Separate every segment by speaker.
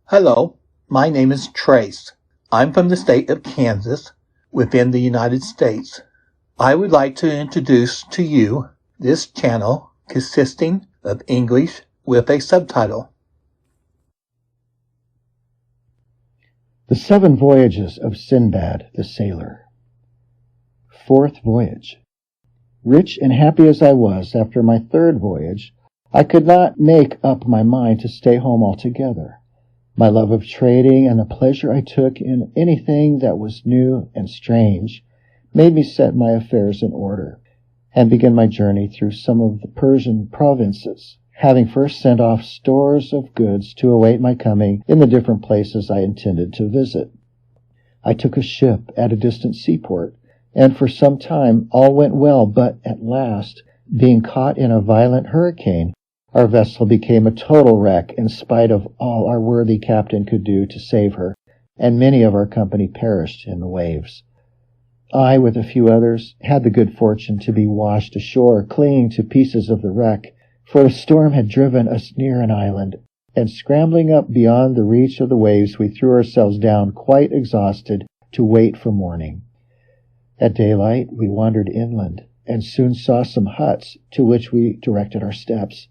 Speaker 1: Hello, my name is Trace. I'm from the state of Kansas within the United States. I would like to introduce to you this channel consisting of English with a subtitle.
Speaker 2: The 7 Voyages of Sindbad the Sailor. Fourth Voyage. Rich and happy as I was after my third voyage, I could not make up my mind to stay home altogether. My love of trading and the pleasure I took in anything that was new and strange made me set my affairs in order and begin my journey through some of the Persian provinces, having first sent off stores of goods to await my coming in the different places I intended to visit. I took a ship at a distant seaport, and for some time all went well, but at last, being caught in a violent hurricane, our vessel became a total wreck in spite of all our worthy captain could do to save her, and many of our company perished in the waves. I, with a few others, had the good fortune to be washed ashore, clinging to pieces of the wreck, for the storm had driven us near an island, and scrambling up beyond the reach of the waves, we threw ourselves down quite exhausted to wait for morning. At daylight we wandered inland, and soon saw some huts, to which we directed our steps.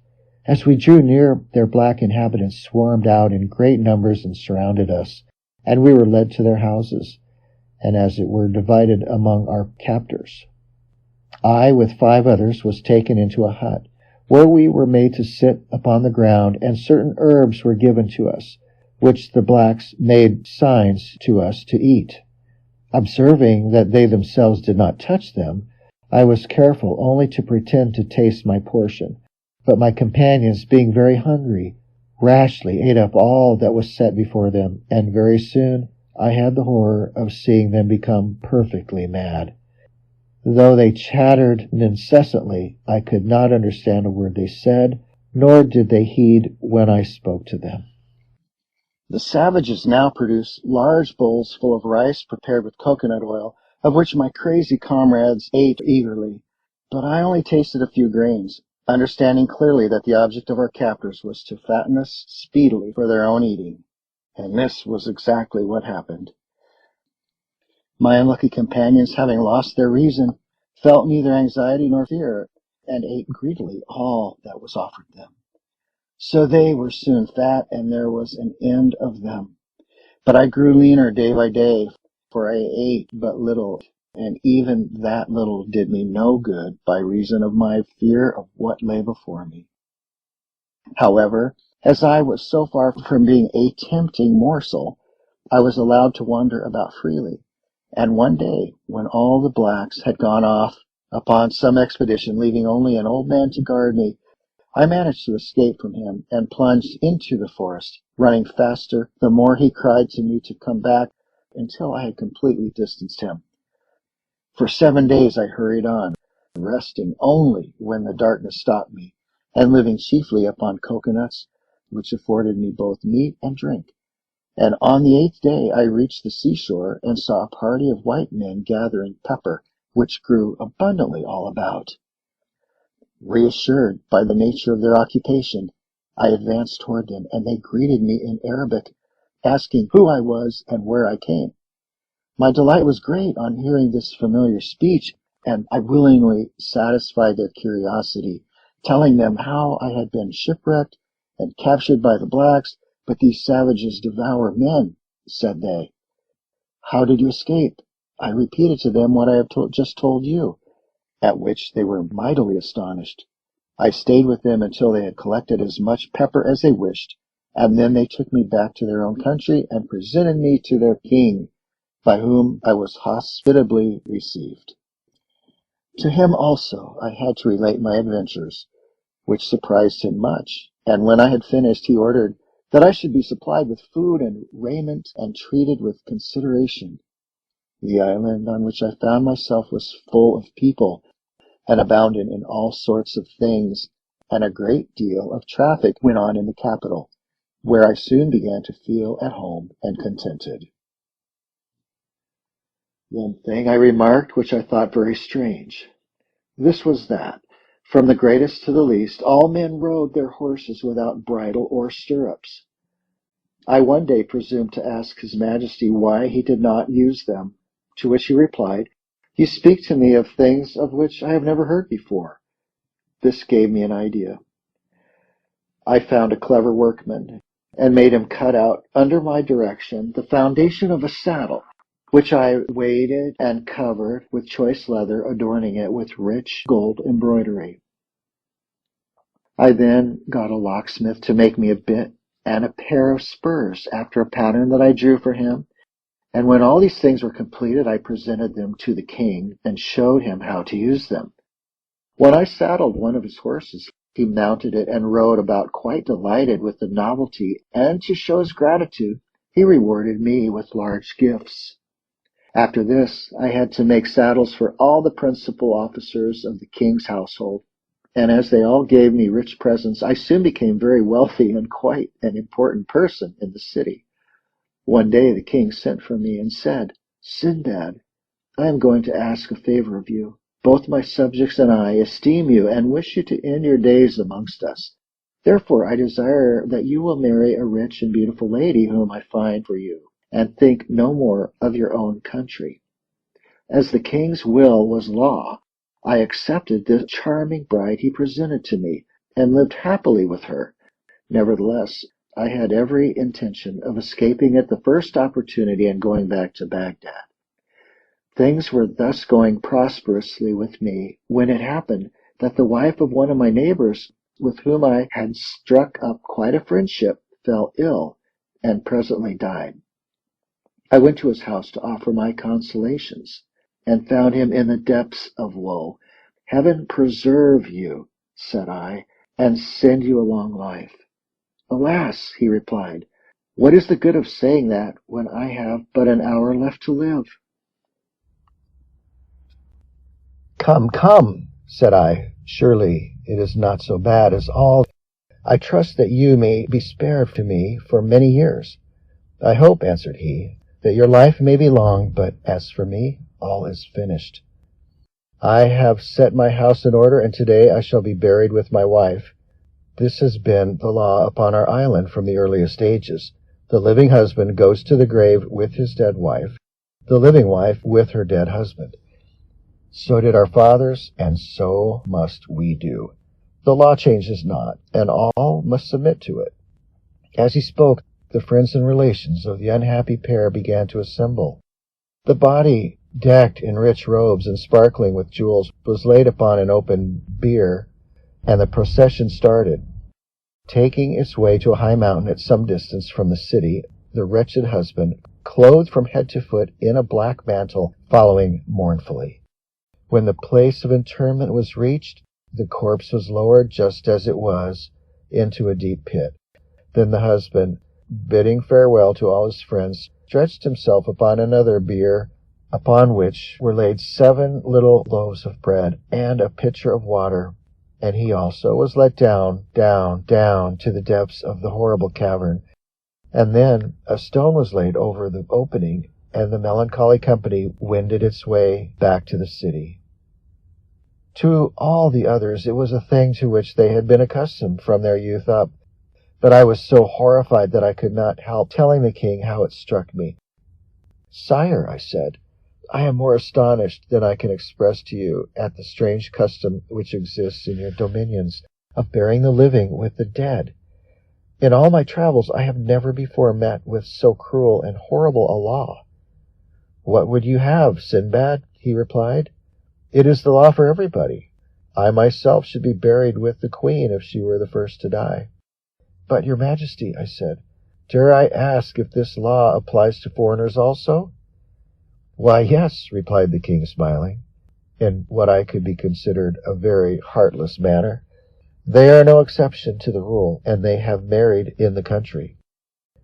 Speaker 2: As we drew near, their black inhabitants swarmed out in great numbers and surrounded us, and we were led to their houses, and as it were divided among our captors. I, with 5 others, was taken into a hut, where we were made to sit upon the ground, and certain herbs were given to us, which the blacks made signs to us to eat. Observing that they themselves did not touch them, I was careful only to pretend to taste my portion, but my companions, being very hungry, rashly ate up all that was set before them, and very soon I had the horror of seeing them become perfectly mad. Though they chattered incessantly, I could not understand a word they said, nor did they heed when I spoke to them. The savages now produced large bowls full of rice prepared with coconut oil, of which my crazy comrades ate eagerly, but I only tasted a few grains, understanding clearly that the object of our captors was to fatten us speedily for their own eating. And this was exactly what happened. My unlucky companions, having lost their reason, felt neither anxiety nor fear, and ate greedily all that was offered them. So they were soon fat, and there was an end of them. But I grew leaner day by day, for I ate but little, and even that little did me no good by reason of my fear of what lay before me. However, as I was so far from being a tempting morsel, I was allowed to wander about freely, and one day, when all the blacks had gone off upon some expedition, leaving only an old man to guard me, I managed to escape from him and plunged into the forest, running faster the more he cried to me to come back, until I had completely distanced him. For 7 days I hurried on, resting only when the darkness stopped me, and living chiefly upon coconuts, which afforded me both meat and drink. And on the 8th day I reached the seashore, and saw a party of white men gathering pepper, which grew abundantly all about. Reassured by the nature of their occupation, I advanced toward them, and they greeted me in Arabic, asking who I was and where I came. My delight was great on hearing this familiar speech, and I willingly satisfied their curiosity, telling them how I had been shipwrecked and captured by the blacks. But these savages devour men, said they. How did you escape? I repeated to them what I have just told you, at which they were mightily astonished. I stayed with them until they had collected as much pepper as they wished, and then they took me back to their own country and presented me to their king, by whom I was hospitably received. To him also I had to relate my adventures, which surprised him much, and when I had finished, he ordered that I should be supplied with food and raiment and treated with consideration. The island on which I found myself was full of people, and abounded in all sorts of things, and a great deal of traffic went on in the capital, where I soon began to feel at home and contented. One thing I remarked which I thought very strange. This was that, from the greatest to the least, all men rode their horses without bridle or stirrups. I one day presumed to ask His Majesty why he did not use them, to which he replied, "You speak to me of things of which I have never heard before." This gave me an idea. I found a clever workman and made him cut out, under my direction, the foundation of a saddle, which I weighted and covered with choice leather, adorning it with rich gold embroidery. I then got a locksmith to make me a bit and a pair of spurs after a pattern that I drew for him, and when all these things were completed, I presented them to the king and showed him how to use them. When I saddled one of his horses, he mounted it and rode about, quite delighted with the novelty, and to show his gratitude, he rewarded me with large gifts. After this, I had to make saddles for all the principal officers of the king's household, and as they all gave me rich presents, I soon became very wealthy and quite an important person in the city. One day the king sent for me and said, "Sindbad, I am going to ask a favor of you. Both my subjects and I esteem you and wish you to end your days amongst us. Therefore I desire that you will marry a rich and beautiful lady whom I find for you, and think no more of your own country." As the king's will was law, I accepted the charming bride he presented to me, and lived happily with her. Nevertheless, I had every intention of escaping at the first opportunity and going back to Baghdad. Things were thus going prosperously with me when it happened that the wife of one of my neighbors, with whom I had struck up quite a friendship, fell ill and presently died. I went to his house to offer my consolations, and found him in the depths of woe. "Heaven preserve you," said I, "and send you a long life." "Alas," he replied, "what is the good of saying that when I have but an hour left to live?"
Speaker 3: "Come, come," said I, "surely it is not so bad as all. I trust that you may be spared to me for many years." "I hope," answered he, "that your life may be long, but as for me, all is finished. I have set my house in order, and today I shall be buried with my wife. This has been the law upon our island from the earliest ages. The living husband goes to the grave with his dead wife, the living wife with her dead husband. So did our fathers, and so must we do. The law changes not, and all must submit to it." As he spoke, the friends and relations of the unhappy pair began to assemble. The body, decked in rich robes and sparkling with jewels, was laid upon an open bier, and the procession started. Taking its way to a high mountain at some distance from the city, the wretched husband, clothed from head to foot in a black mantle, following mournfully. When the place of interment was reached, the corpse was lowered just as it was into a deep pit. Then the husband, bidding farewell to all his friends, stretched himself upon another bier, upon which were laid 7 little loaves of bread and a pitcher of water, and he also was let down, down to the depths of the horrible cavern. And then a stone was laid over the opening, and the melancholy company wended its way back to the city. To all the others it was a thing to which they had been accustomed from their youth up, but I was so horrified that I could not help telling the king how it struck me. "Sire," I said, "I am more astonished than I can express to you at the strange custom which exists in your dominions of burying the living with the dead. In all my travels I have never before met with so cruel and horrible a law." "What would you have, Sindbad?" he replied. "It is the law for everybody. I myself should be buried with the queen if she were the first to die." "But, your Majesty," I said, "dare I ask if this law applies to foreigners also?" "Why, yes," replied the king, smiling, in what I could be considered a very heartless manner. "They are no exception to the rule, and they have married in the country."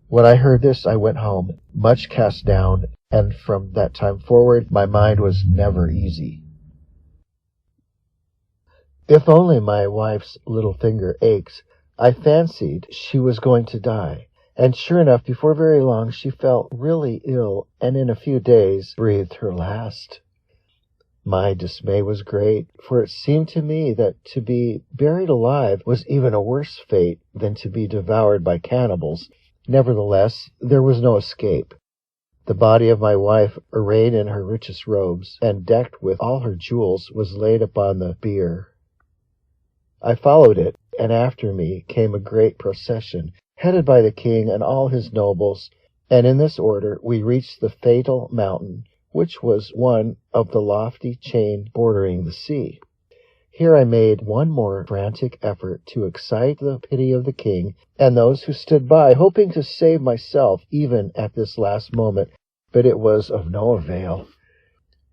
Speaker 3: When I heard this, I went home, much cast down, and from that time forward my mind was never easy. If only my wife's little finger aches, I fancied she was going to die, and sure enough, before very long she felt really ill, and in a few days breathed her last. My dismay was great, for it seemed to me that to be buried alive was even a worse fate than to be devoured by cannibals, Nevertheless, there was no escape. The body of my wife, arrayed in her richest robes, and decked with all her jewels, was laid upon the bier. I followed it, and after me came a great procession, headed by the king and all his nobles, and in this order we reached the fatal mountain, which was one of the lofty chain bordering the sea. Here I made one more frantic effort to excite the pity of the king and those who stood by, hoping to save myself even at this last moment, but it was of no avail.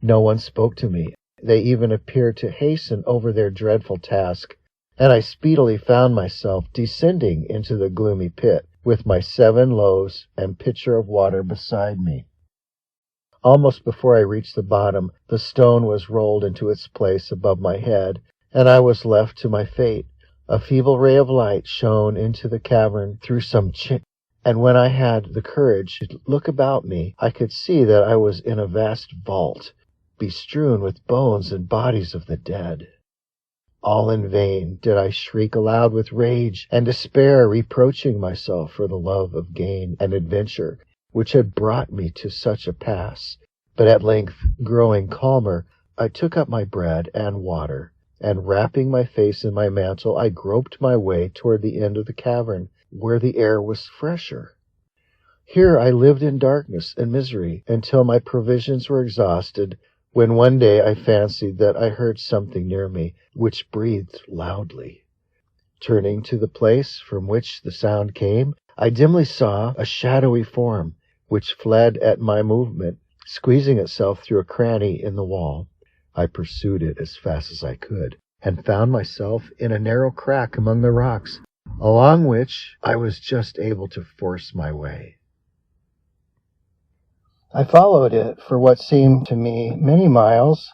Speaker 3: No one spoke to me. They even appeared to hasten over their dreadful task, and I speedily found myself descending into the gloomy pit, with my 7 loaves and pitcher of water beside me. Almost before I reached the bottom, the stone was rolled into its place above my head, and I was left to my fate. A feeble ray of light shone into the cavern through some chink, and when I had the courage to look about me, I could see that I was in a vast vault, bestrewn with bones and bodies of the dead. All in vain did I shriek aloud with rage and despair, reproaching myself for the love of gain and adventure which had brought me to such a pass. But at length, growing calmer, I took up my bread and water, and wrapping my face in my mantle, I groped my way toward the end of the cavern, where the air was fresher. Here I lived in darkness and misery until my provisions were exhausted, when one day I fancied that I heard something near me, which breathed loudly. Turning to the place from which the sound came, I dimly saw a shadowy form, which fled at my movement, squeezing itself through a cranny in the wall. I pursued it as fast as I could, and found myself in a narrow crack among the rocks, along which I was just able to force my way. I followed it for what seemed to me many miles,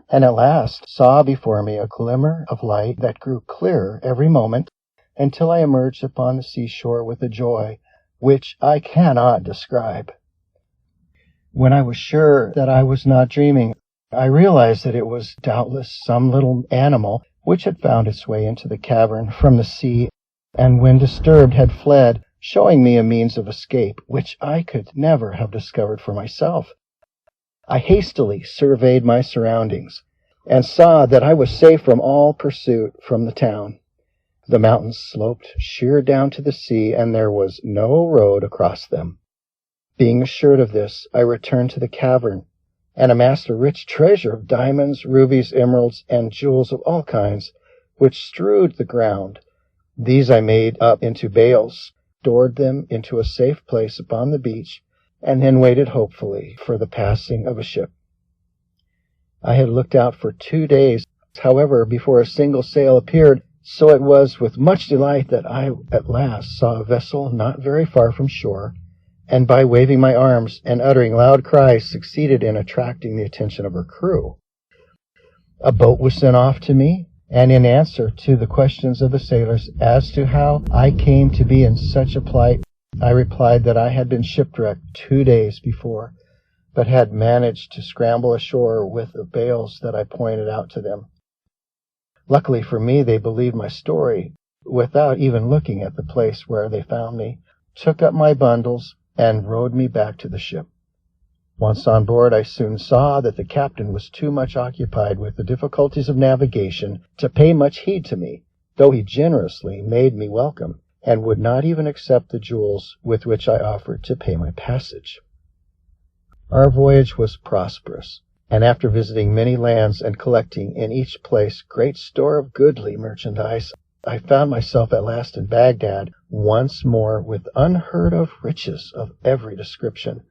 Speaker 3: and at last saw before me a glimmer of light that grew clearer every moment, until I emerged upon the seashore with a joy which I cannot describe. When I was sure that I was not dreaming, I realized that it was doubtless some little animal which had found its way into the cavern from the sea, and when disturbed had fled, showing me a means of escape which I could never have discovered for myself. I hastily surveyed my surroundings, and saw that I was safe from all pursuit from the town. The mountains sloped sheer down to the sea, and there was no road across them. Being assured of this, I returned to the cavern, and amassed a rich treasure of diamonds, rubies, emeralds, and jewels of all kinds, which strewed the ground. These I made up into bales, stored them into a safe place upon the beach, and then waited hopefully for the passing of a ship. I had looked out for 2 days, however, before a single sail appeared, so it was with much delight that I at last saw a vessel not very far from shore, and by waving my arms and uttering loud cries succeeded in attracting the attention of her crew. A boat was sent off to me, and in answer to the questions of the sailors as to how I came to be in such a plight, I replied that I had been shipwrecked 2 days before, but had managed to scramble ashore with the bales that I pointed out to them. Luckily for me, they believed my story without even looking at the place where they found me, took up my bundles, and rowed me back to the ship. Once on board, I soon saw that the captain was too much occupied with the difficulties of navigation to pay much heed to me, though he generously made me welcome, and would not even accept the jewels with which I offered to pay my passage. Our voyage was prosperous, and after visiting many lands and collecting in each place great store of goodly merchandise, I found myself at last in Baghdad once more with unheard-of riches of every description.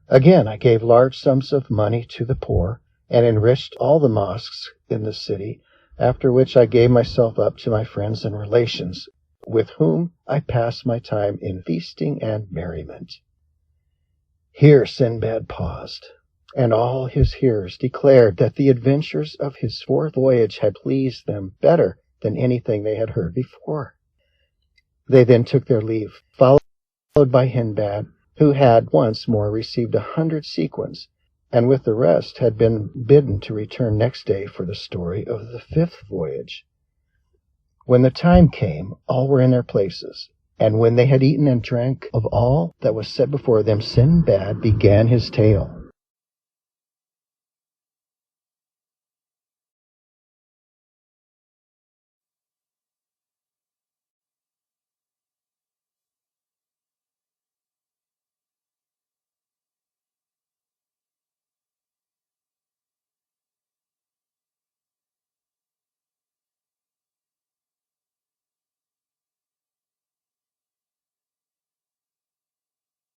Speaker 3: Again I gave large sums of money to the poor, and enriched all the mosques in the city, after which I gave myself up to my friends and relations, with whom I passed my time in feasting and merriment. Here Sindbad paused, and all his hearers declared that the adventures of his 4th voyage had pleased them better than anything they had heard before. They then took their leave, followed by Sindbad, who had once more received 100 sequins, and with the rest had been bidden to return next day for the story of the 5th voyage. When the time came, all were in their places, And when they had eaten and drank of all that was set before them, Sindbad began his tale.